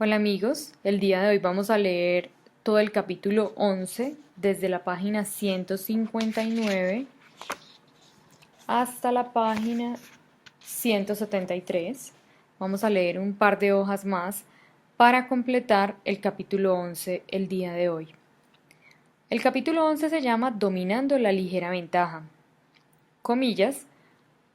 Hola amigos, el día de hoy vamos a leer todo el capítulo 11 desde la página 159 hasta la página 173. Vamos a leer un par de hojas más para completar el capítulo 11 el día de hoy. El capítulo 11 se llama Dominando la ligera ventaja. Comillas,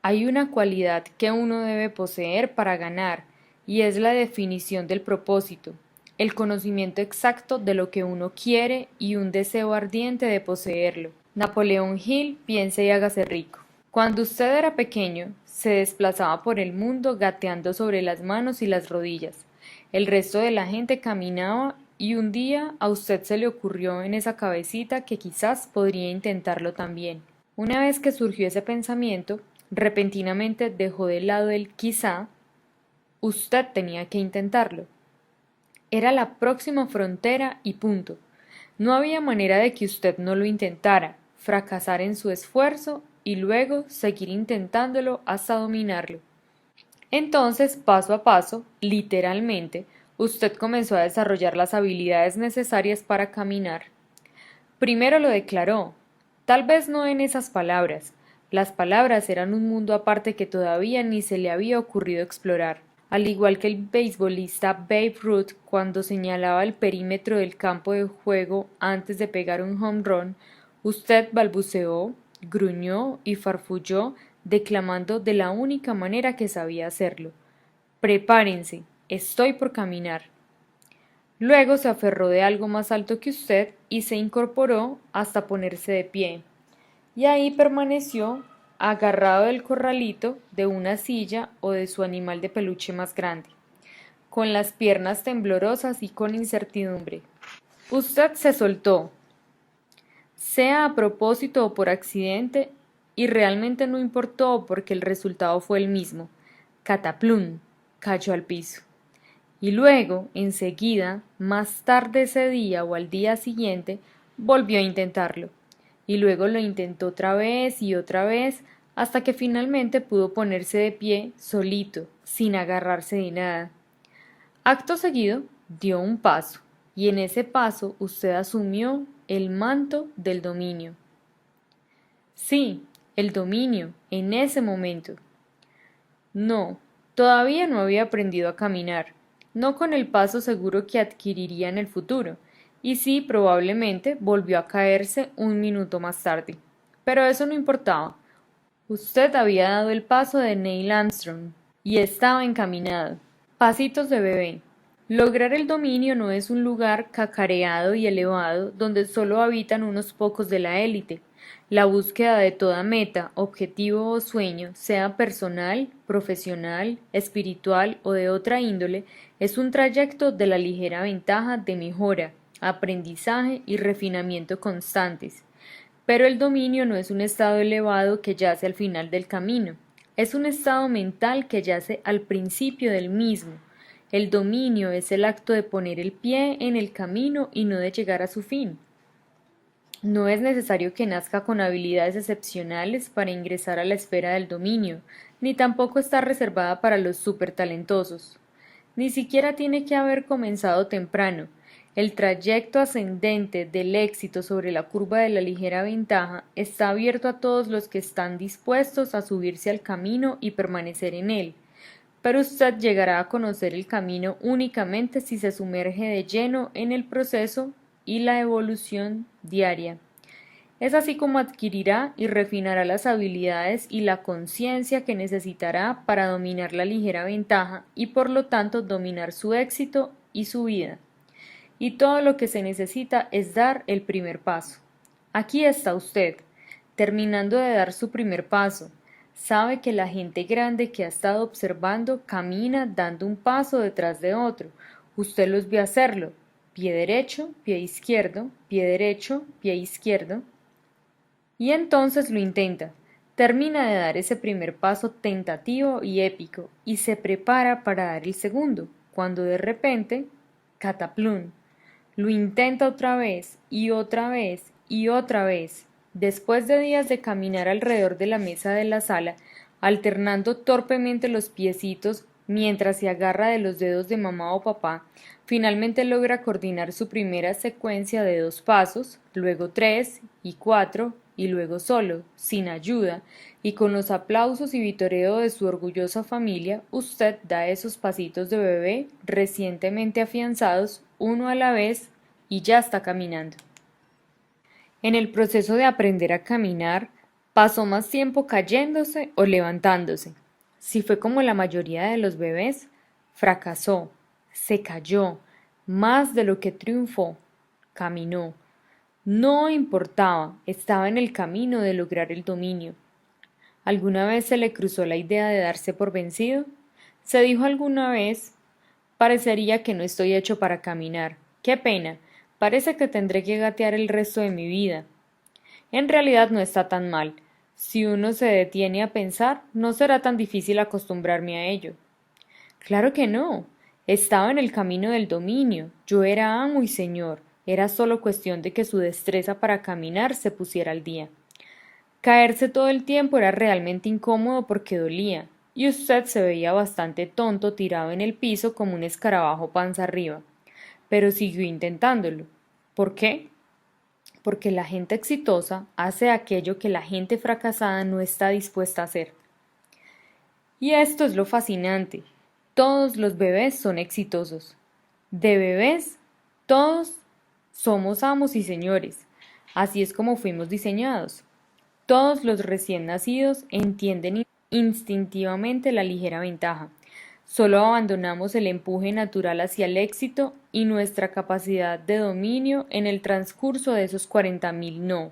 hay una cualidad que uno debe poseer para ganar, y es la definición del propósito, el conocimiento exacto de lo que uno quiere y un deseo ardiente de poseerlo. Napoleón Hill, piense y hágase rico. Cuando usted era pequeño, se desplazaba por el mundo gateando sobre las manos y las rodillas. El resto de la gente caminaba y un día a usted se le ocurrió en esa cabecita que quizás podría intentarlo también. Una vez que surgió ese pensamiento, repentinamente dejó de lado el quizá. Usted tenía que intentarlo. Era la próxima frontera y punto. No había manera de que usted no lo intentara, fracasar en su esfuerzo y luego seguir intentándolo hasta dominarlo. Entonces, paso a paso, literalmente, usted comenzó a desarrollar las habilidades necesarias para caminar. Primero lo declaró, tal vez no en esas palabras. Las palabras eran un mundo aparte que todavía ni se le había ocurrido explorar. Al igual que el beisbolista Babe Ruth cuando señalaba el perímetro del campo de juego antes de pegar un home run, usted balbuceó, gruñó y farfulló, declamando de la única manera que sabía hacerlo. Prepárense, estoy por caminar. Luego se aferró de algo más alto que usted y se incorporó hasta ponerse de pie. Y ahí permaneció agarrado del corralito, de una silla o de su animal de peluche más grande, con las piernas temblorosas y con incertidumbre. Usted se soltó, sea a propósito o por accidente, y realmente no importó porque el resultado fue el mismo. Cataplum, cayó al piso. Y luego, enseguida, más tarde ese día o al día siguiente, volvió a intentarlo. Y luego lo intentó otra vez, hasta que finalmente pudo ponerse de pie, solito, sin agarrarse de nada. Acto seguido, dio un paso, y en ese paso usted asumió el manto del dominio. Sí, el dominio, en ese momento. No, todavía no había aprendido a caminar, no con el paso seguro que adquiriría en el futuro, y sí, probablemente volvió a caerse un minuto más tarde. Pero eso no importaba. Usted había dado el paso de Neil Armstrong y estaba encaminado. Pasitos de bebé. Lograr el dominio no es un lugar cacareado y elevado donde solo habitan unos pocos de la élite. La búsqueda de toda meta, objetivo o sueño, sea personal, profesional, espiritual o de otra índole, es un trayecto de la ligera ventaja de mejora, aprendizaje y refinamiento constantes. Pero el dominio no es un estado elevado que yace al final del camino, es un estado mental que yace al principio del mismo. El dominio es el acto de poner el pie en el camino y no de llegar a su fin. No es necesario que nazca con habilidades excepcionales para ingresar a la esfera del dominio, ni tampoco está reservada para los supertalentosos. Ni siquiera tiene que haber comenzado temprano. El trayecto ascendente del éxito sobre la curva de la ligera ventaja está abierto a todos los que están dispuestos a subirse al camino y permanecer en él. Pero usted llegará a conocer el camino únicamente si se sumerge de lleno en el proceso y la evolución diaria. Es así como adquirirá y refinará las habilidades y la conciencia que necesitará para dominar la ligera ventaja y por lo tanto dominar su éxito y su vida. Y todo lo que se necesita es dar el primer paso. Aquí está usted, terminando de dar su primer paso. Sabe que la gente grande que ha estado observando camina dando un paso detrás de otro. Usted los ve hacerlo. Pie derecho, pie izquierdo, pie derecho, pie izquierdo. Y entonces lo intenta. Termina de dar ese primer paso tentativo y épico y se prepara para dar el segundo, cuando de repente, cataplum, lo intenta otra vez y otra vez y otra vez. Después de días de caminar alrededor de la mesa de la sala, alternando torpemente los piecitos mientras se agarra de los dedos de mamá o papá, finalmente logra coordinar su primera secuencia de 2 pasos, luego 3 y 4, y luego solo, sin ayuda, y con los aplausos y vitoreo de su orgullosa familia, usted da esos pasitos de bebé recientemente afianzados, uno a la vez, y ya está caminando. En el proceso de aprender a caminar, pasó más tiempo cayéndose o levantándose. Si fue como la mayoría de los bebés, fracasó, se cayó, más de lo que triunfó, caminó. No importaba, estaba en el camino de lograr el dominio. ¿Alguna vez se le cruzó la idea de darse por vencido? ¿Se dijo alguna vez, parecería que no estoy hecho para caminar? ¡Qué pena! Parece que tendré que gatear el resto de mi vida. En realidad no está tan mal. Si uno se detiene a pensar, no será tan difícil acostumbrarme a ello. Claro que no. Estaba en el camino del dominio. Yo era amo y señor. Era solo cuestión de que su destreza para caminar se pusiera al día. Caerse todo el tiempo era realmente incómodo porque dolía, y usted se veía bastante tonto tirado en el piso como un escarabajo panza arriba. Pero siguió intentándolo. ¿Por qué? Porque la gente exitosa hace aquello que la gente fracasada no está dispuesta a hacer. Y esto es lo fascinante. Todos los bebés son exitosos. De bebés, todos somos amos y señores. Así es como fuimos diseñados. Todos los recién nacidos entienden instintivamente la ligera ventaja. Solo abandonamos el empuje natural hacia el éxito y nuestra capacidad de dominio en el transcurso de esos 40.000 no.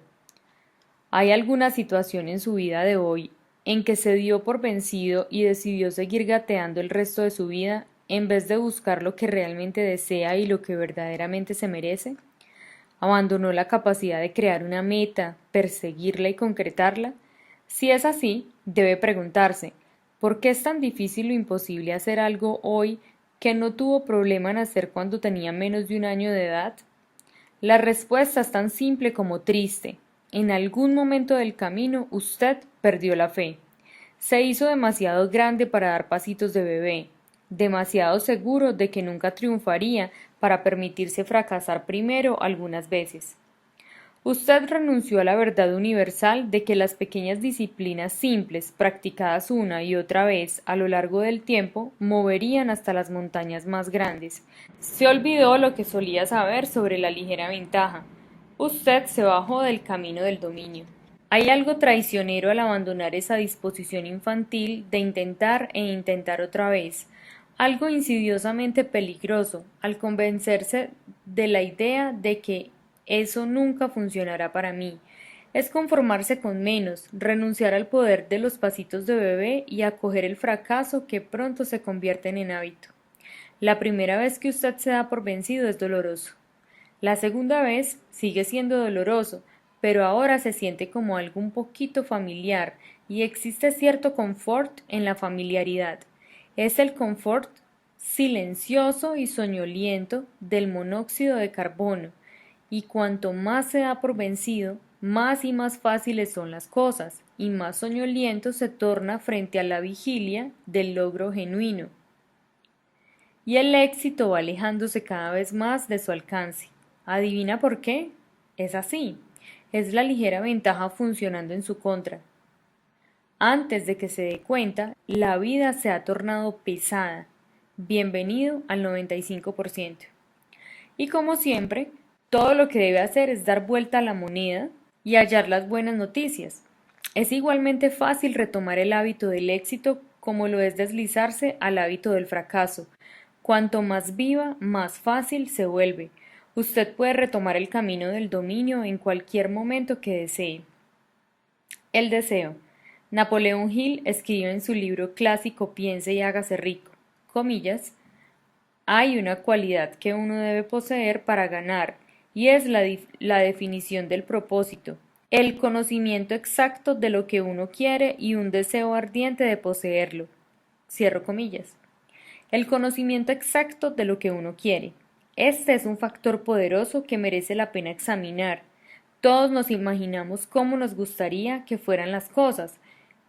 ¿Hay alguna situación en su vida de hoy en que se dio por vencido y decidió seguir gateando el resto de su vida en vez de buscar lo que realmente desea y lo que verdaderamente se merece? ¿Abandonó la capacidad de crear una meta, perseguirla y concretarla? Si es así, debe preguntarse, ¿por qué es tan difícil o imposible hacer algo hoy que no tuvo problema en hacer cuando tenía menos de 1 año de edad? La respuesta es tan simple como triste. En algún momento del camino usted perdió la fe. Se hizo demasiado grande para dar pasitos de bebé, demasiado seguro de que nunca triunfaría para permitirse fracasar primero algunas veces. Usted renunció a la verdad universal de que las pequeñas disciplinas simples, practicadas una y otra vez a lo largo del tiempo, moverían hasta las montañas más grandes. Se olvidó lo que solía saber sobre la ligera ventaja. Usted se bajó del camino del dominio. Hay algo traicionero al abandonar esa disposición infantil de intentar e intentar otra vez, algo insidiosamente peligroso al convencerse de la idea de que eso nunca funcionará para mí. Es conformarse con menos, renunciar al poder de los pasitos de bebé y acoger el fracaso que pronto se convierten en hábito. La primera vez que usted se da por vencido es doloroso. La segunda vez sigue siendo doloroso, pero ahora se siente como algo un poquito familiar y existe cierto confort en la familiaridad. Es el confort silencioso y soñoliento del monóxido de carbono, y cuanto más se da por vencido, más y más fáciles son las cosas, y más soñoliento se torna frente a la vigilia del logro genuino. Y el éxito va alejándose cada vez más de su alcance. ¿Adivina por qué? Es así. Es la ligera ventaja funcionando en su contra. Antes de que se dé cuenta, la vida se ha tornado pesada. Bienvenido al 95%. Y como siempre, todo lo que debe hacer es dar vuelta a la moneda y hallar las buenas noticias. Es igualmente fácil retomar el hábito del éxito como lo es deslizarse al hábito del fracaso. Cuanto más viva, más fácil se vuelve. Usted puede retomar el camino del dominio en cualquier momento que desee. El deseo. Napoleón Hill escribió en su libro clásico Piense y hágase rico, comillas, hay una cualidad que uno debe poseer para ganar, y es la definición del propósito, el conocimiento exacto de lo que uno quiere y un deseo ardiente de poseerlo. Cierro comillas. El conocimiento exacto de lo que uno quiere. Este es un factor poderoso que merece la pena examinar. Todos nos imaginamos cómo nos gustaría que fueran las cosas,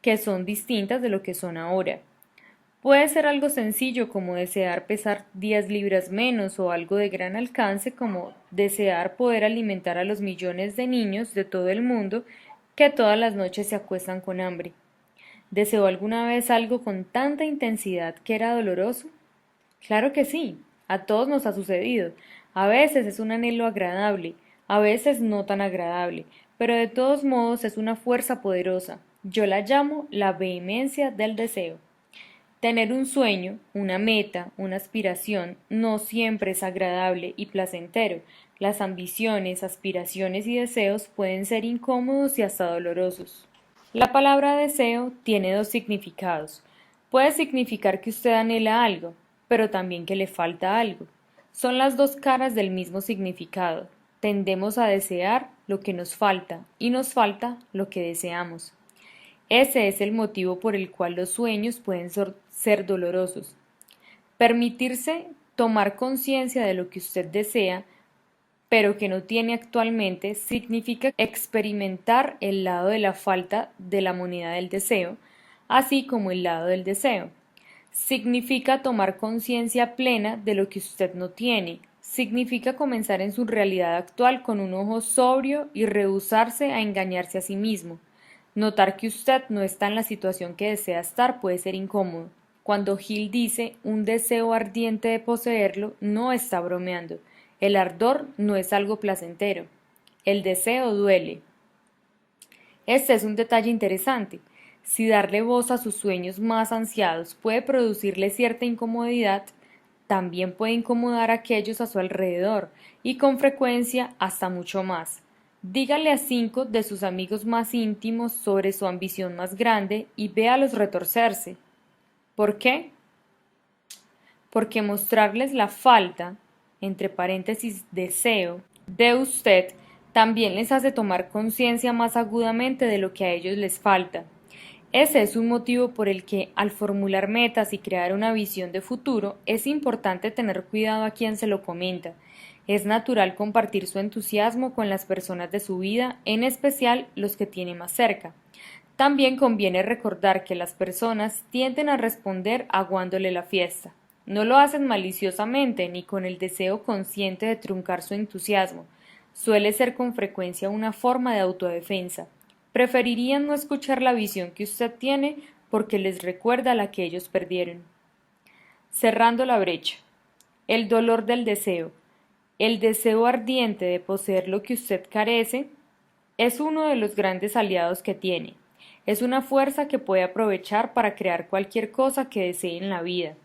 que son distintas de lo que son ahora. Puede ser algo sencillo como desear pesar 10 libras menos o algo de gran alcance como desear poder alimentar a los millones de niños de todo el mundo que todas las noches se acuestan con hambre. ¿Deseó alguna vez algo con tanta intensidad que era doloroso? Claro que sí, a todos nos ha sucedido. A veces es un anhelo agradable, a veces no tan agradable, pero de todos modos es una fuerza poderosa. Yo la llamo la vehemencia del deseo. Tener un sueño, una meta, una aspiración, no siempre es agradable y placentero. Las ambiciones, aspiraciones y deseos pueden ser incómodos y hasta dolorosos. La palabra deseo tiene dos significados. Puede significar que usted anhela algo, pero también que le falta algo. Son las dos caras del mismo significado. Tendemos a desear lo que nos falta y nos falta lo que deseamos. Ese es el motivo por el cual los sueños pueden ser dolorosos. Permitirse tomar conciencia de lo que usted desea, pero que no tiene actualmente, significa experimentar el lado de la falta de la moneda del deseo, así como el lado del deseo. Significa tomar conciencia plena de lo que usted no tiene. Significa comenzar en su realidad actual con un ojo sobrio y rehusarse a engañarse a sí mismo. Notar que usted no está en la situación que desea estar puede ser incómodo. Cuando Hill dice un deseo ardiente de poseerlo, no está bromeando. El ardor no es algo placentero. El deseo duele. Este es un detalle interesante. Si darle voz a sus sueños más ansiados puede producirle cierta incomodidad, también puede incomodar a aquellos a su alrededor y con frecuencia hasta mucho más. Dígale a 5 de sus amigos más íntimos sobre su ambición más grande y véalos retorcerse. ¿Por qué? Porque mostrarles la falta, entre paréntesis deseo, de usted también les hace tomar conciencia más agudamente de lo que a ellos les falta. Ese es un motivo por el que, al formular metas y crear una visión de futuro, es importante tener cuidado a quien se lo comenta. Es natural compartir su entusiasmo con las personas de su vida, en especial los que tiene más cerca. También conviene recordar que las personas tienden a responder aguándole la fiesta. No lo hacen maliciosamente ni con el deseo consciente de truncar su entusiasmo. Suele ser con frecuencia una forma de autodefensa. Preferirían no escuchar la visión que usted tiene porque les recuerda la que ellos perdieron. Cerrando la brecha. El dolor del deseo. El deseo ardiente de poseer lo que usted carece es uno de los grandes aliados que tiene. Es una fuerza que puede aprovechar para crear cualquier cosa que desee en la vida.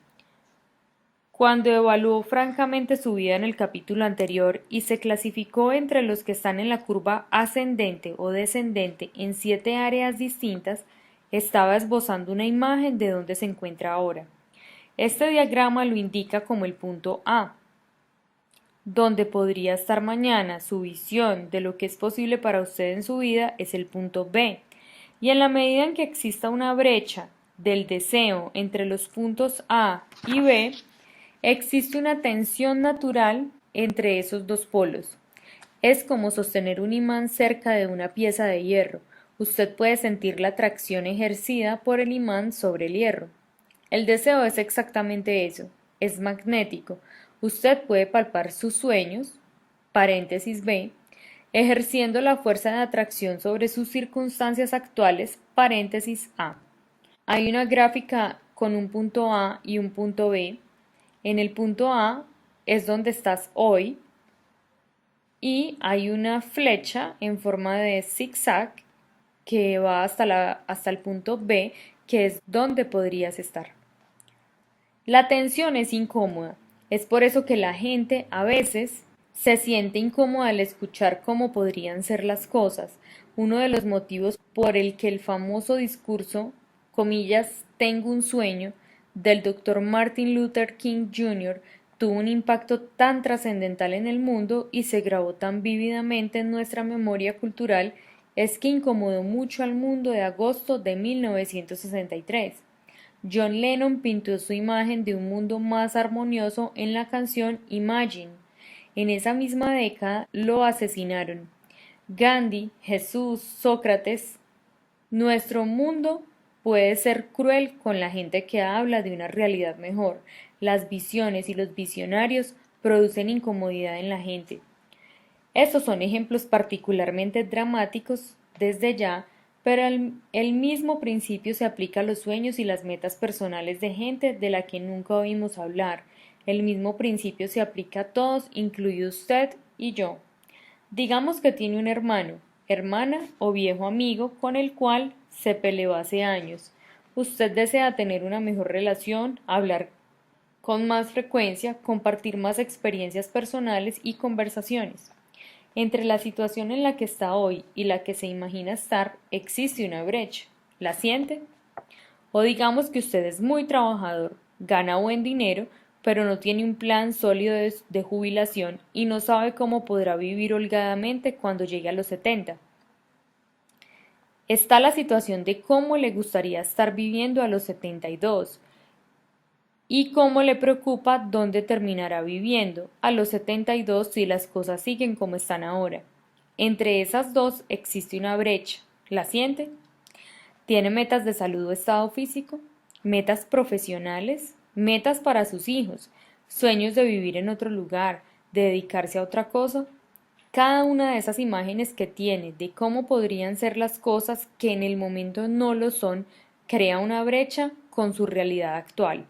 Cuando evaluó francamente su vida en el capítulo anterior y se clasificó entre los que están en la curva ascendente o descendente en 7 áreas distintas, estaba esbozando una imagen de dónde se encuentra ahora. Este diagrama lo indica como el punto A, donde podría estar mañana. Su visión de lo que es posible para usted en su vida es el punto B, y en la medida en que exista una brecha del deseo entre los puntos A y B, existe una tensión natural entre esos dos polos. Es como sostener un imán cerca de una pieza de hierro. Usted puede sentir la atracción ejercida por el imán sobre el hierro. El deseo es exactamente eso, es magnético. Usted puede palpar sus sueños, paréntesis B, ejerciendo la fuerza de atracción sobre sus circunstancias actuales, paréntesis A. Hay una gráfica con un punto A y un punto B. En el punto A es donde estás hoy y hay una flecha en forma de zigzag que va hasta el punto B, que es donde podrías estar. La tensión es incómoda, es por eso que la gente a veces se siente incómoda al escuchar cómo podrían ser las cosas. Uno de los motivos por el que el famoso discurso, comillas, tengo un sueño, del Dr. Martin Luther King Jr. tuvo un impacto tan trascendental en el mundo y se grabó tan vívidamente en nuestra memoria cultural es que incomodó mucho al mundo de agosto de 1963. John Lennon pintó su imagen de un mundo más armonioso en la canción Imagine. En esa misma década lo asesinaron. Gandhi, Jesús, Sócrates. Nuestro mundo puede ser cruel con la gente que habla de una realidad mejor. Las visiones y los visionarios producen incomodidad en la gente. Estos son ejemplos particularmente dramáticos desde ya, pero el mismo principio se aplica a los sueños y las metas personales de gente de la que nunca oímos hablar. El mismo principio se aplica a todos, incluido usted y yo. Digamos que tiene un hermano, hermana o viejo amigo con el cual se peleó hace años. Usted desea tener una mejor relación, hablar con más frecuencia, compartir más experiencias personales y conversaciones. Entre la situación en la que está hoy y la que se imagina estar, existe una brecha. ¿La siente? O digamos que usted es muy trabajador, gana buen dinero, pero no tiene un plan sólido de jubilación y no sabe cómo podrá vivir holgadamente cuando llegue a los 70. Está la situación de cómo le gustaría estar viviendo a los 72 y cómo le preocupa dónde terminará viviendo a los 72 si las cosas siguen como están ahora. Entre esas dos existe una brecha. ¿La siente? ¿Tiene metas de salud o estado físico? ¿Metas profesionales? ¿Metas para sus hijos? ¿Sueños de vivir en otro lugar? ¿De dedicarse a otra cosa? Cada una de esas imágenes que tiene de cómo podrían ser las cosas que en el momento no lo son, crea una brecha con su realidad actual.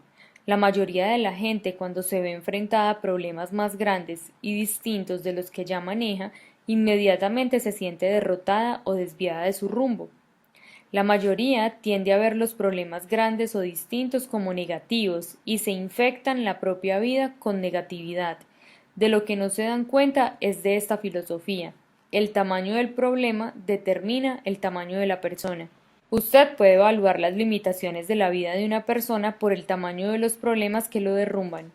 La mayoría de la gente, cuando se ve enfrentada a problemas más grandes y distintos de los que ya maneja, inmediatamente se siente derrotada o desviada de su rumbo. La mayoría tiende a ver los problemas grandes o distintos como negativos y se infectan la propia vida con negatividad. De lo que no se dan cuenta es de esta filosofía. El tamaño del problema determina el tamaño de la persona. Usted puede evaluar las limitaciones de la vida de una persona por el tamaño de los problemas que lo derrumban.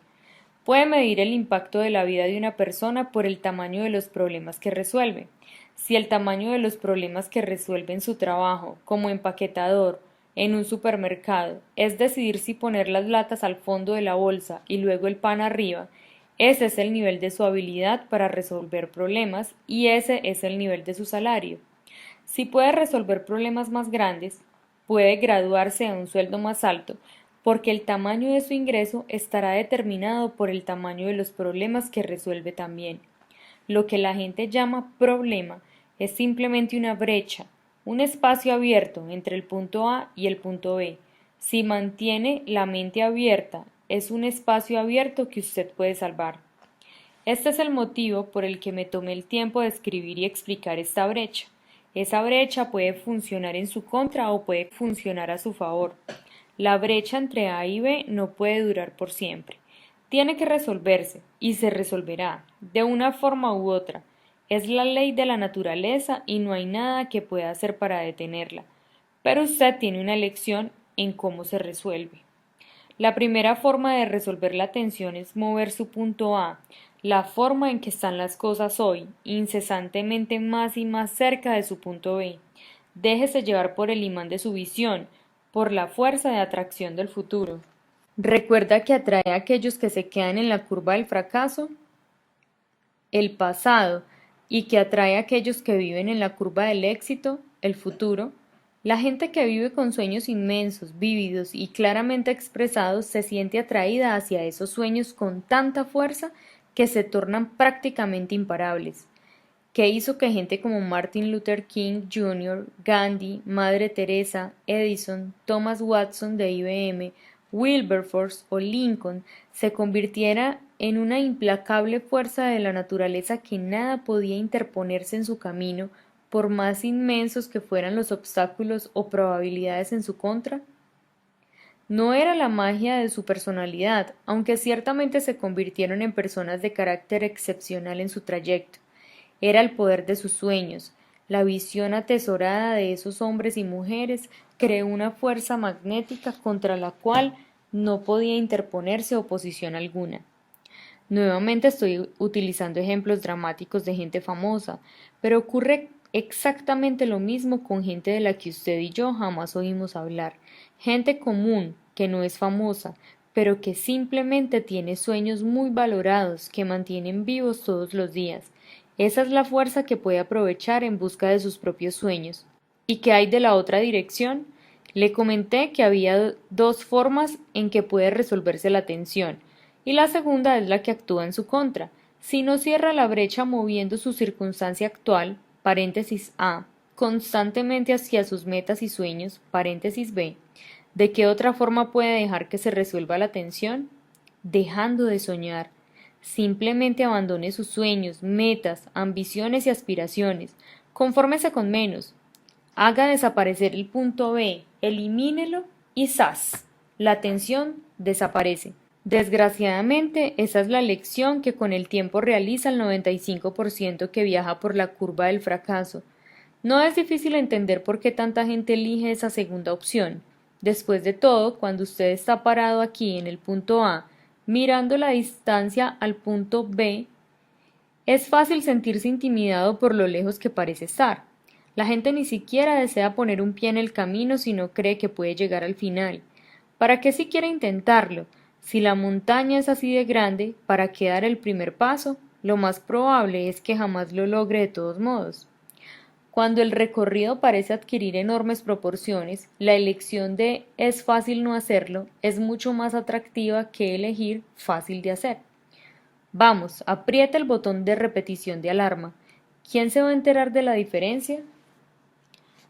Puede medir el impacto de la vida de una persona por el tamaño de los problemas que resuelve. Si el tamaño de los problemas que resuelve en su trabajo, como empaquetador, en un supermercado, es decidir si poner las latas al fondo de la bolsa y luego el pan arriba, ese es el nivel de su habilidad para resolver problemas y ese es el nivel de su salario. Si puede resolver problemas más grandes, puede graduarse a un sueldo más alto, porque el tamaño de su ingreso estará determinado por el tamaño de los problemas que resuelve también. Lo que la gente llama problema es simplemente una brecha, un espacio abierto entre el punto A y el punto B. Si mantiene la mente abierta, es un espacio abierto que usted puede salvar. Este es el motivo por el que me tomé el tiempo de escribir y explicar esta brecha. Esa brecha puede funcionar en su contra o puede funcionar a su favor. La brecha entre A y B no puede durar por siempre. Tiene que resolverse y se resolverá, de una forma u otra. Es la ley de la naturaleza y no hay nada que pueda hacer para detenerla. Pero usted tiene una elección en cómo se resuelve. La primera forma de resolver la tensión es mover su punto A, la forma en que están las cosas hoy, incesantemente más y más cerca de su punto B. Déjese llevar por el imán de su visión, por la fuerza de atracción del futuro. ¿Recuerda que atrae a aquellos que se quedan en la curva del fracaso? El pasado, y que atrae a aquellos que viven en la curva del éxito, el futuro. La gente que vive con sueños inmensos, vívidos y claramente expresados se siente atraída hacia esos sueños con tanta fuerza que se tornan prácticamente imparables. ¿Qué hizo que gente como Martin Luther King Jr., Gandhi, Madre Teresa, Edison, Thomas Watson de IBM, Wilberforce o Lincoln se convirtiera en una implacable fuerza de la naturaleza que nada podía interponerse en su camino, por más inmensos que fueran los obstáculos o probabilidades en su contra? No era la magia de su personalidad, aunque ciertamente se convirtieron en personas de carácter excepcional en su trayecto. Era el poder de sus sueños. La visión atesorada de esos hombres y mujeres creó una fuerza magnética contra la cual no podía interponerse oposición alguna. Nuevamente estoy utilizando ejemplos dramáticos de gente famosa, pero ocurre exactamente lo mismo con gente de la que usted y yo jamás oímos hablar, gente común que no es famosa, pero que simplemente tiene sueños muy valorados que mantienen vivos todos los días. Esa es la fuerza que puede aprovechar en busca de sus propios sueños. ¿Y qué hay de la otra dirección? Le comenté que había dos formas en que puede resolverse la tensión, y la segunda es la que actúa en su contra. Si no cierra la brecha moviendo su circunstancia actual, paréntesis A, constantemente hacia sus metas y sueños, paréntesis B, ¿de qué otra forma puede dejar que se resuelva la tensión? Dejando de soñar. Simplemente abandone sus sueños, metas, ambiciones y aspiraciones. Confórmese con menos. Haga desaparecer el punto B, elimínelo y ¡zas! La tensión desaparece. Desgraciadamente, esa es la lección que con el tiempo realiza el 95% que viaja por la curva del fracaso. No es difícil entender por qué tanta gente elige esa segunda opción. Después de todo, cuando usted está parado aquí en el punto A, mirando la distancia al punto B, es fácil sentirse intimidado por lo lejos que parece estar. La gente ni siquiera desea poner un pie en el camino si no cree que puede llegar al final. ¿Para qué siquiera intentarlo? Si la montaña es así de grande, ¿para qué dar el primer paso? Lo más probable es que jamás lo logre de todos modos. Cuando el recorrido parece adquirir enormes proporciones, la elección de es fácil no hacerlo es mucho más atractiva que elegir fácil de hacer. Vamos, aprieta el botón de repetición de alarma. ¿Quién se va a enterar de la diferencia?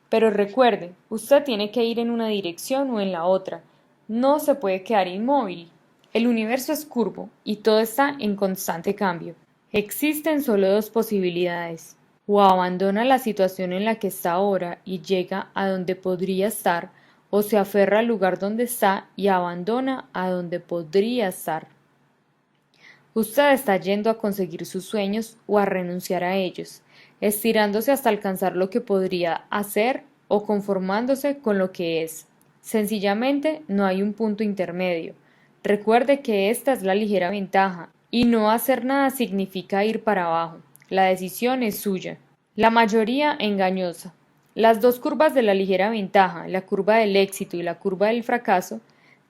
Pero recuerde, usted tiene que ir en una dirección o en la otra. No se puede quedar inmóvil. El universo es curvo y todo está en constante cambio. Existen solo dos posibilidades. O abandona la situación en la que está ahora y llega a donde podría estar, o se aferra al lugar donde está y abandona a donde podría estar. Usted está yendo a conseguir sus sueños o a renunciar a ellos, estirándose hasta alcanzar lo que podría hacer o conformándose con lo que es. Sencillamente no hay un punto intermedio. Recuerde que esta es la ligera ventaja, y no hacer nada significa ir para abajo. La decisión es suya. La mayoría engañosa. Las dos curvas de la ligera ventaja, la curva del éxito y la curva del fracaso,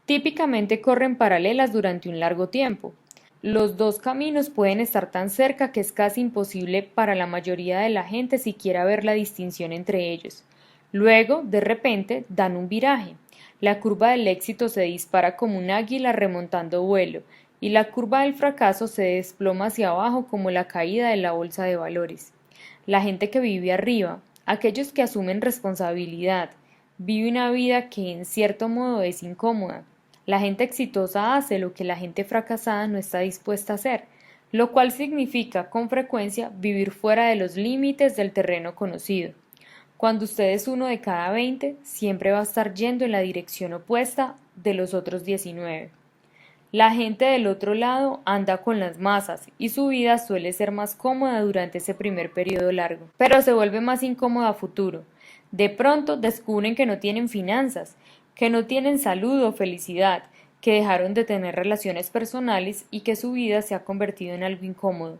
típicamente corren paralelas durante un largo tiempo. Los dos caminos pueden estar tan cerca que es casi imposible para la mayoría de la gente siquiera ver la distinción entre ellos. Luego, de repente, dan un viraje. La curva del éxito se dispara como un águila remontando vuelo, y la curva del fracaso se desploma hacia abajo como la caída de la bolsa de valores. La gente que vive arriba, aquellos que asumen responsabilidad, vive una vida que en cierto modo es incómoda. La gente exitosa hace lo que la gente fracasada no está dispuesta a hacer, lo cual significa con frecuencia vivir fuera de los límites del terreno conocido. Cuando usted es uno de cada 20, siempre va a estar yendo en la dirección opuesta de los otros 19. La gente del otro lado anda con las masas y su vida suele ser más cómoda durante ese primer periodo largo, pero se vuelve más incómoda a futuro. De pronto descubren que no tienen finanzas, que no tienen salud o felicidad, que dejaron de tener relaciones personales y que su vida se ha convertido en algo incómodo.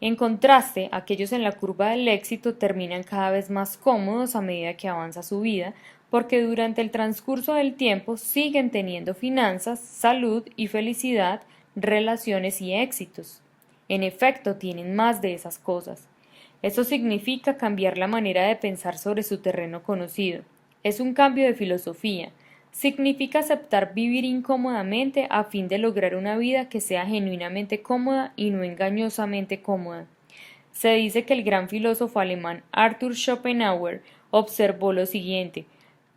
En contraste, aquellos en la curva del éxito terminan cada vez más cómodos a medida que avanza su vida, porque durante el transcurso del tiempo siguen teniendo finanzas, salud y felicidad, relaciones y éxitos. En efecto, tienen más de esas cosas. Eso significa cambiar la manera de pensar sobre su terreno conocido. Es un cambio de filosofía. Significa aceptar vivir incómodamente a fin de lograr una vida que sea genuinamente cómoda y no engañosamente cómoda. Se dice que el gran filósofo alemán Arthur Schopenhauer observó lo siguiente: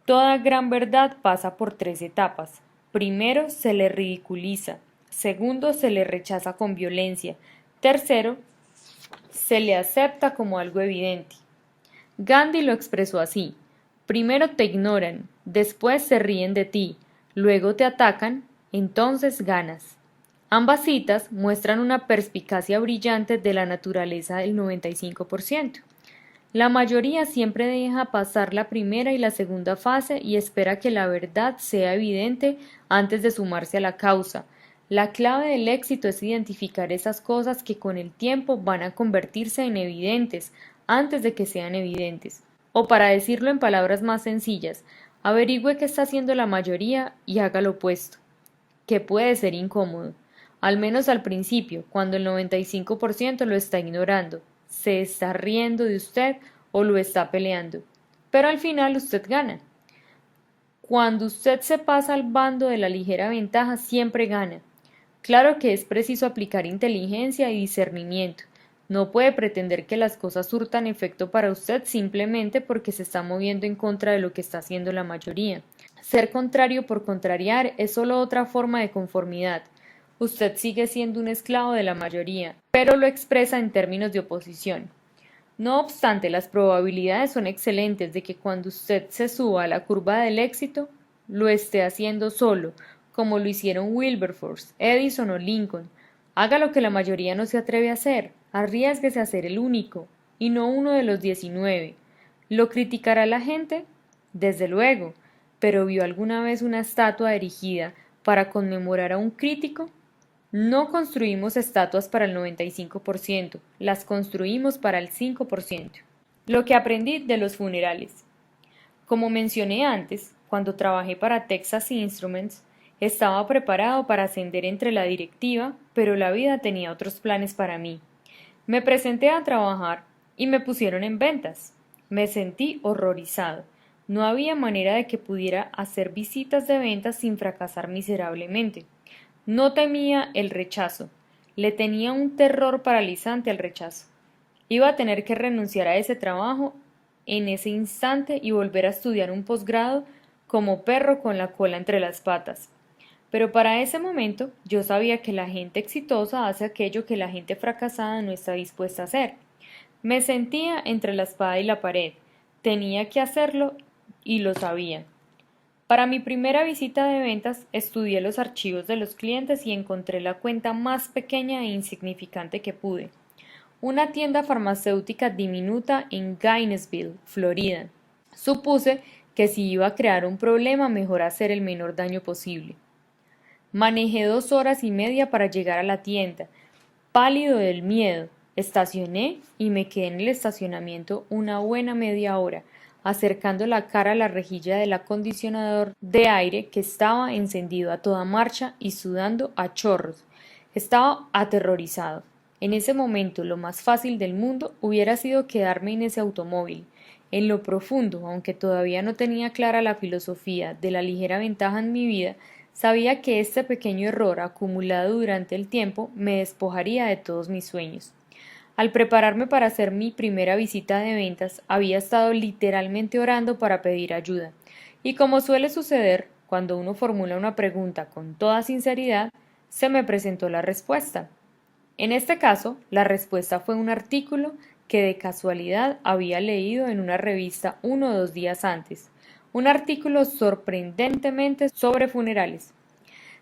toda gran verdad pasa por tres etapas. Primero, se le ridiculiza. Segundo, se le rechaza con violencia. Tercero, se le acepta como algo evidente. Gandhi lo expresó así: primero te ignoran, después se ríen de ti, luego te atacan, entonces ganas. Ambas citas muestran una perspicacia brillante de la naturaleza del 95%. La mayoría siempre deja pasar la primera y la segunda fase y espera que la verdad sea evidente antes de sumarse a la causa. La clave del éxito es identificar esas cosas que con el tiempo van a convertirse en evidentes antes de que sean evidentes. O para decirlo en palabras más sencillas, averigüe qué está haciendo la mayoría y haga lo opuesto, que puede ser incómodo, al menos al principio, cuando el 95% lo está ignorando, se está riendo de usted o lo está peleando, pero al final usted gana. Cuando usted se pasa al bando de la ligera ventaja, siempre gana. Claro que es preciso aplicar inteligencia y discernimiento. No puede pretender que las cosas surtan efecto para usted simplemente porque se está moviendo en contra de lo que está haciendo la mayoría. Ser contrario por contrariar es solo otra forma de conformidad. Usted sigue siendo un esclavo de la mayoría, pero lo expresa en términos de oposición. No obstante, las probabilidades son excelentes de que cuando usted se suba a la curva del éxito, lo esté haciendo solo, como lo hicieron Wilberforce, Edison o Lincoln. Haga lo que la mayoría no se atreve a hacer, arriésguese a ser el único, y no uno de los 19. ¿Lo criticará la gente? Desde luego, pero ¿vio alguna vez una estatua erigida para conmemorar a un crítico? No construimos estatuas para el 95%, las construimos para el 5%. Lo que aprendí de los funerales. Como mencioné antes, cuando trabajé para Texas Instruments, estaba preparado para ascender entre la directiva, pero la vida tenía otros planes para mí. Me presenté a trabajar y me pusieron en ventas. Me sentí horrorizado. No había manera de que pudiera hacer visitas de ventas sin fracasar miserablemente. No temía el rechazo, le tenía un terror paralizante al rechazo. Iba a tener que renunciar a ese trabajo en ese instante y volver a estudiar un posgrado como perro con la cola entre las patas. Pero para ese momento yo sabía que la gente exitosa hace aquello que la gente fracasada no está dispuesta a hacer. Me sentía entre la espada y la pared. Tenía que hacerlo y lo sabía. Para mi primera visita de ventas estudié los archivos de los clientes y encontré la cuenta más pequeña e insignificante que pude. Una tienda farmacéutica diminuta en Gainesville, Florida. Supuse que si iba a crear un problema, mejor hacer el menor daño posible. Manejé 2 horas y media para llegar a la tienda. Pálido del miedo, estacioné y me quedé en el estacionamiento una buena media hora, acercando la cara a la rejilla del acondicionador de aire que estaba encendido a toda marcha y sudando a chorros. Estaba aterrorizado. En ese momento lo más fácil del mundo hubiera sido quedarme en ese automóvil. En lo profundo, aunque todavía no tenía clara la filosofía de la ligera ventaja en mi vida, sabía que este pequeño error acumulado durante el tiempo me despojaría de todos mis sueños. Al prepararme para hacer mi primera visita de ventas, había estado literalmente orando para pedir ayuda. Y como suele suceder, cuando uno formula una pregunta con toda sinceridad, se me presentó la respuesta. En este caso, la respuesta fue un artículo que de casualidad había leído en una revista 1 o 2 días antes, un artículo sorprendentemente sobre funerales.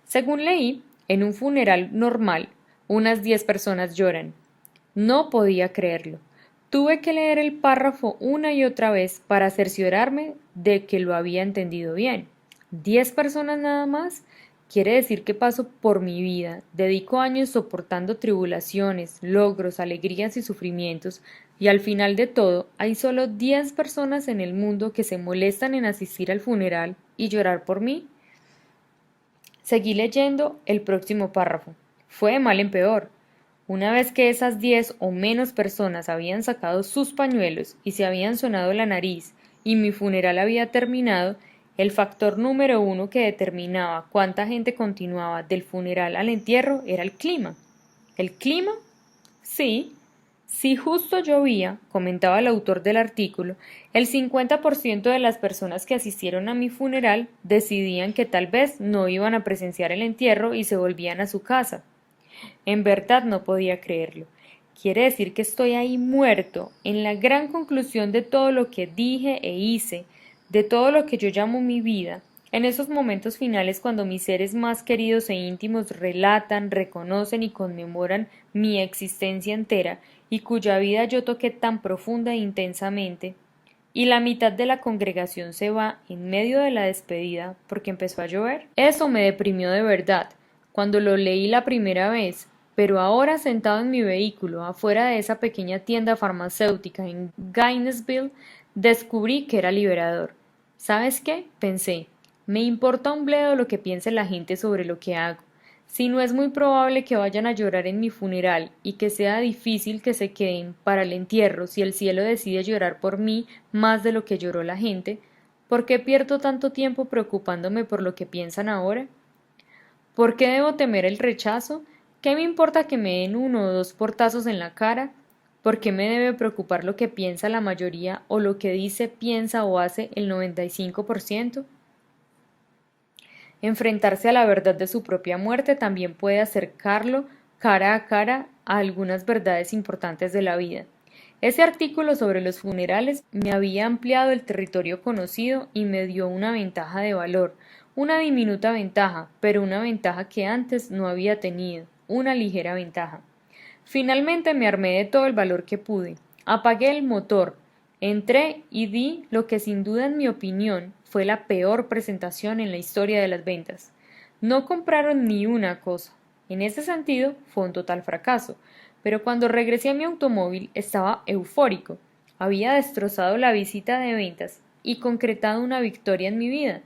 Según leí, en un funeral normal, unas 10 personas lloran. No podía creerlo. Tuve que leer el párrafo una y otra vez para cerciorarme de que lo había entendido bien. ¿10 personas nada más? Quiere decir que paso por mi vida, dedico años soportando tribulaciones, logros, alegrías y sufrimientos, y al final de todo hay solo 10 personas en el mundo que se molestan en asistir al funeral y llorar por mí. Seguí leyendo el próximo párrafo. Fue de mal en peor. Una vez que esas 10 o menos personas habían sacado sus pañuelos y se habían sonado la nariz y mi funeral había terminado, el factor número 1 que determinaba cuánta gente continuaba del funeral al entierro era el clima. ¿El clima? Sí. Si justo llovía, comentaba el autor del artículo, el 50% de las personas que asistieron a mi funeral decidían que tal vez no iban a presenciar el entierro y se volvían a su casa. En verdad no podía creerlo. Quiere decir que estoy ahí muerto, en la gran conclusión de todo lo que dije e hice, de todo lo que yo llamo mi vida, en esos momentos finales cuando mis seres más queridos e íntimos relatan, reconocen y conmemoran mi existencia entera y cuya vida yo toqué tan profunda e intensamente, y la mitad de la congregación se va en medio de la despedida porque empezó a llover. Eso me deprimió de verdad cuando lo leí la primera vez, pero ahora sentado en mi vehículo afuera de esa pequeña tienda farmacéutica en Gainesville, descubrí que era liberador. ¿Sabes qué? Pensé, me importa un bledo lo que piense la gente sobre lo que hago. Si no es muy probable que vayan a llorar en mi funeral y que sea difícil que se queden para el entierro si el cielo decide llorar por mí más de lo que lloró la gente, ¿Por qué pierdo tanto tiempo preocupándome por lo que piensan ahora? ¿Por qué debo temer el rechazo? ¿Qué me importa que me den 1 o 2 portazos en la cara? ¿Por qué me debe preocupar lo que piensa la mayoría o lo que dice, piensa o hace el 95%? Enfrentarse a la verdad de su propia muerte también puede acercarlo cara a cara a algunas verdades importantes de la vida. Ese artículo sobre los funerales me había ampliado el territorio conocido y me dio una ventaja de valor, una diminuta ventaja, pero una ventaja que antes no había tenido, una ligera ventaja. Finalmente me armé de todo el valor que pude. Apagué el motor, entré y di lo que sin duda en mi opinión fue la peor presentación en la historia de las ventas. No compraron ni una cosa. En ese sentido fue un total fracaso, pero cuando regresé a mi automóvil estaba eufórico. Había destrozado la visita de ventas y concretado una victoria en mi vida.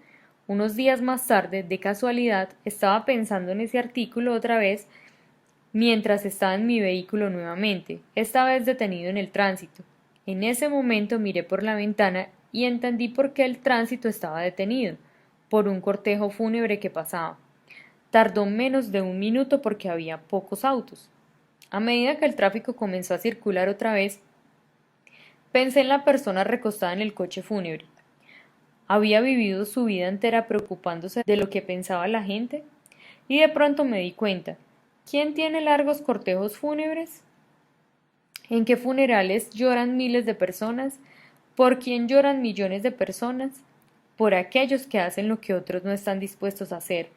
Unos días más tarde, de casualidad, estaba pensando en ese artículo otra vez mientras estaba en mi vehículo nuevamente, esta vez detenido en el tránsito. En ese momento miré por la ventana y entendí por qué el tránsito estaba detenido, por un cortejo fúnebre que pasaba. Tardó menos de 1 minuto porque había pocos autos. A medida que el tráfico comenzó a circular otra vez, pensé en la persona recostada en el coche fúnebre. ¿Había vivido su vida entera preocupándose de lo que pensaba la gente? Y de pronto me di cuenta. ¿Quién tiene largos cortejos fúnebres? ¿En qué funerales lloran miles de personas? ¿Por quién lloran millones de personas? Por aquellos que hacen lo que otros no están dispuestos a hacer,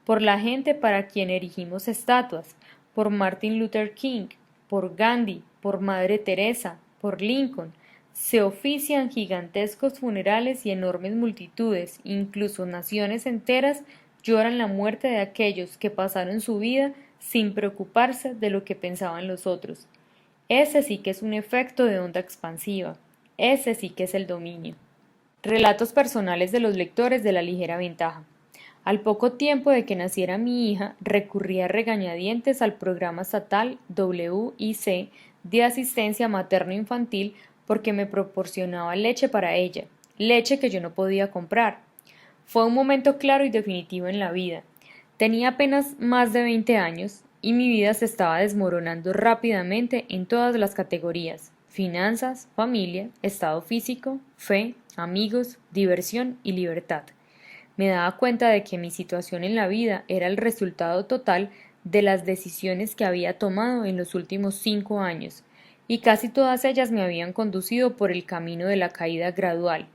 por la gente para quien erigimos estatuas, por Martin Luther King, por Gandhi, por Madre Teresa, por Lincoln. Se ofician gigantescos funerales y enormes multitudes, incluso naciones enteras, lloran la muerte de aquellos que pasaron su vida sin preocuparse de lo que pensaban los otros. Ese sí que es un efecto de onda expansiva. Ese sí que es el dominio. Relatos personales de los lectores de La Ligera Ventaja. Al poco tiempo de que naciera mi hija, recurrí a regañadientes al programa estatal WIC de asistencia materno-infantil porque me proporcionaba leche para ella, leche que yo no podía comprar. Fue un momento claro y definitivo en la vida. Tenía apenas más de 20 años y mi vida se estaba desmoronando rápidamente en todas las categorías: finanzas, familia, estado físico, fe, amigos, diversión y libertad. Me daba cuenta de que mi situación en la vida era el resultado total de las decisiones que había tomado en los últimos 5 años, y casi todas ellas me habían conducido por el camino de la caída gradual.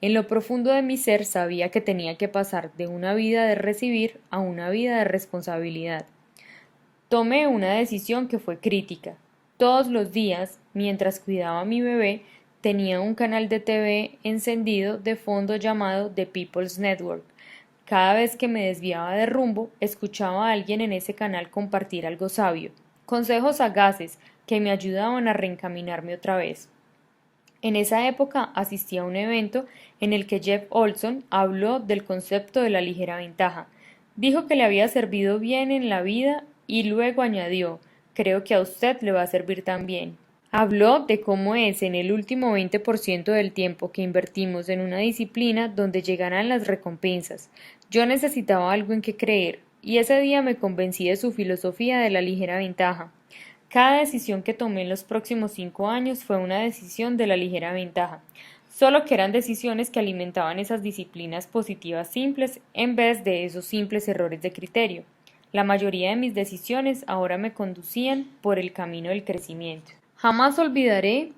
En lo profundo de mi ser sabía que tenía que pasar de una vida de recibir a una vida de responsabilidad. Tomé una decisión que fue crítica. Todos los días, mientras cuidaba a mi bebé, tenía un canal de TV encendido de fondo llamado The People's Network. Cada vez que me desviaba de rumbo, escuchaba a alguien en ese canal compartir algo sabio, consejos sagaces que me ayudaban a reencaminarme otra vez. En esa época asistí a un evento en el que Jeff Olson habló del concepto de la ligera ventaja. Dijo que le había servido bien en la vida y luego añadió: creo que a usted le va a servir también. Habló de cómo es en el último 20% del tiempo que invertimos en una disciplina donde llegarán las recompensas. Yo necesitaba algo en que creer, y ese día me convencí de su filosofía de la ligera ventaja. Cada decisión que tomé en los próximos 5 años fue una decisión de la ligera ventaja, solo que eran decisiones que alimentaban esas disciplinas positivas simples en vez de esos simples errores de criterio. La mayoría de mis decisiones ahora me conducían por el camino del crecimiento. Jamás olvidaré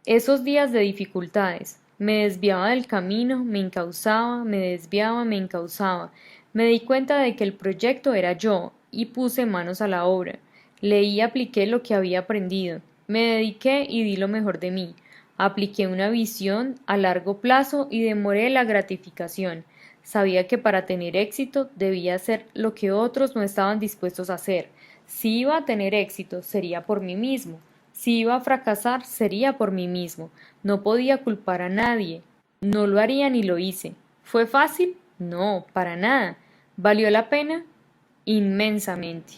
esos días de dificultades. Me desviaba del camino, me encauzaba, me desviaba, me encauzaba. Me di cuenta de que el proyecto era yo y puse manos a la obra. Leí y apliqué lo que había aprendido. Me dediqué y di lo mejor de mí. Apliqué una visión a largo plazo y demoré la gratificación. Sabía que para tener éxito debía hacer lo que otros no estaban dispuestos a hacer. Si iba a tener éxito, sería por mí mismo. Si iba a fracasar, sería por mí mismo. No podía culpar a nadie. No lo haría ni lo hice. ¿Fue fácil? No, para nada. ¿Valió la pena? Inmensamente.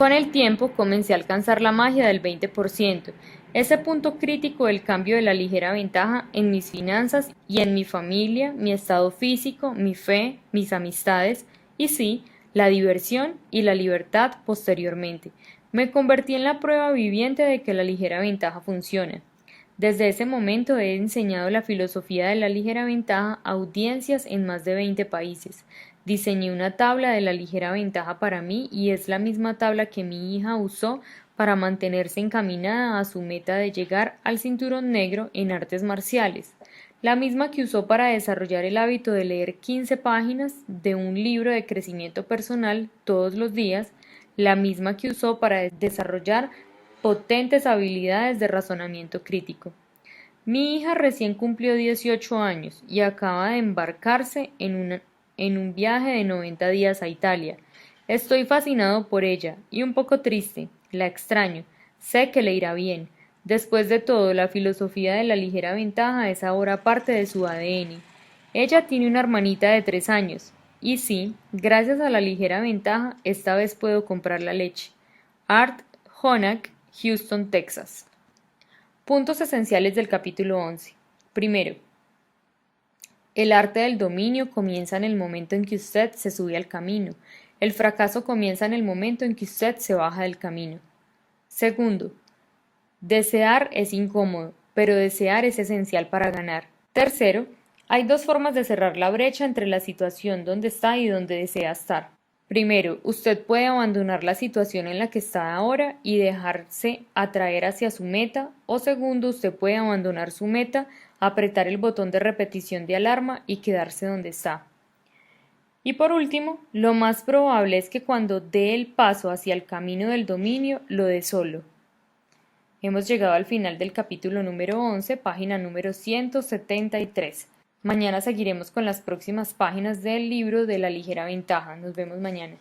Con el tiempo comencé a alcanzar la magia del 20%, ese punto crítico del cambio de la ligera ventaja en mis finanzas y en mi familia, mi estado físico, mi fe, mis amistades y sí, la diversión y la libertad posteriormente. Me convertí en la prueba viviente de que la ligera ventaja funciona. Desde ese momento he enseñado la filosofía de la ligera ventaja a audiencias en más de 20 países. Diseñé una tabla de la ligera ventaja para mí y es la misma tabla que mi hija usó para mantenerse encaminada a su meta de llegar al cinturón negro en artes marciales, la misma que usó para desarrollar el hábito de leer 15 páginas de un libro de crecimiento personal todos los días, la misma que usó para desarrollar potentes habilidades de razonamiento crítico. Mi hija recién cumplió 18 años y acaba de embarcarse en un viaje de 90 días a Italia. Estoy fascinado por ella y un poco triste. La extraño. Sé que le irá bien. Después de todo, la filosofía de la ligera ventaja es ahora parte de su ADN. Ella tiene una hermanita de 3 años. Y sí, gracias a la ligera ventaja, esta vez puedo comprar la leche. Art Honak, Houston, Texas. Puntos esenciales del capítulo 11. Primero, el arte del dominio comienza en el momento en que usted se sube al camino. El fracaso comienza en el momento en que usted se baja del camino. Segundo, desear es incómodo, pero desear es esencial para ganar. Tercero, hay dos formas de cerrar la brecha entre la situación donde está y donde desea estar. Primero, usted puede abandonar la situación en la que está ahora y dejarse atraer hacia su meta, o segundo, usted puede abandonar su meta, apretar el botón de repetición de alarma y quedarse donde está. Y por último, lo más probable es que cuando dé el paso hacia el camino del dominio, lo dé solo. Hemos llegado al final del capítulo número 11, página número 173. Mañana seguiremos con las próximas páginas del libro de la ligera ventaja. Nos vemos mañana.